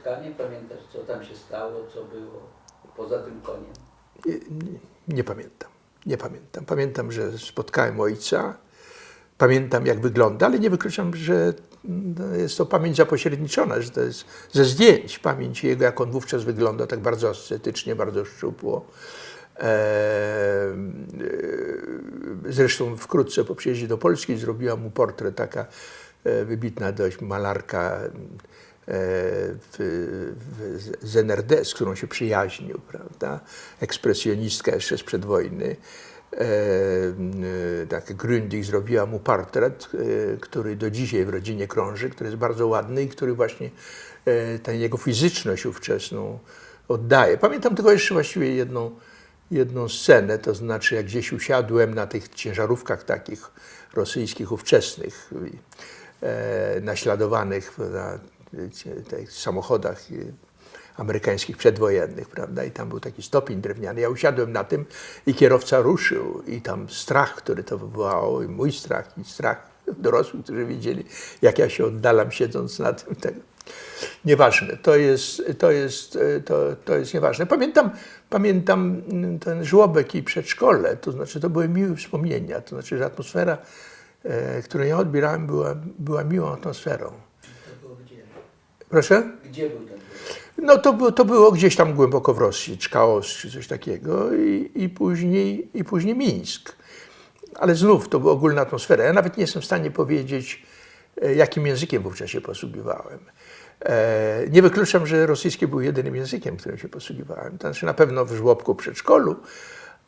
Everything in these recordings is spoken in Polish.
spotkanie? Pamiętasz, co tam się stało, co było poza tym koniem? Nie pamiętam. Nie pamiętam. Pamiętam, że spotkałem ojca. Pamiętam, jak wygląda, ale nie wykluczam, że jest to pamięć zapośredniczona, że to jest ze zdjęć pamięć jego, jak on wówczas wygląda, tak bardzo ascetycznie, bardzo szczupło. Zresztą wkrótce po przyjeździe do Polski zrobiła mu portret taka wybitna dość malarka z NRD, z którą się przyjaźnił, prawda? Ekspresjonistka jeszcze sprzed wojny. Tak, Grundig zrobiła mu portret, który do dzisiaj w rodzinie krąży, który jest bardzo ładny i który właśnie tę jego fizyczność ówczesną oddaje. Pamiętam tylko jeszcze właściwie jedną scenę, to znaczy jak gdzieś usiadłem na tych ciężarówkach takich rosyjskich ówczesnych, naśladowanych na tych samochodach amerykańskich przedwojennych, prawda? I tam był taki stopień drewniany. Ja usiadłem na tym i kierowca ruszył i tam strach, który to wywołało, i mój strach, i strach dorosłych, którzy widzieli, jak ja się oddalam siedząc na tym. Tego. Nieważne, to jest nieważne. Pamiętam ten żłobek i przedszkole, to znaczy to były miłe wspomnienia, to znaczy, że atmosfera, którą ja odbierałem, była miłą atmosferą. To było gdzie? Proszę? Gdzie był ten? No to było gdzieś tam głęboko w Rosji, Czkaos czy coś takiego i później Mińsk. Ale znów to była ogólna atmosfera. Ja nawet nie jestem w stanie powiedzieć, jakim językiem wówczas się posługiwałem. Nie wykluczam, że rosyjski był jedynym językiem, którym się posługiwałem. To znaczy na pewno w żłobku, przedszkolu,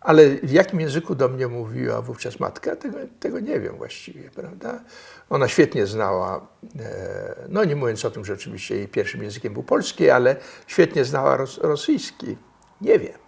ale w jakim języku do mnie mówiła wówczas matka, tego nie wiem właściwie, prawda? Ona świetnie znała, no nie mówiąc o tym, że oczywiście jej pierwszym językiem był polski, ale świetnie znała rosyjski. Nie wiem.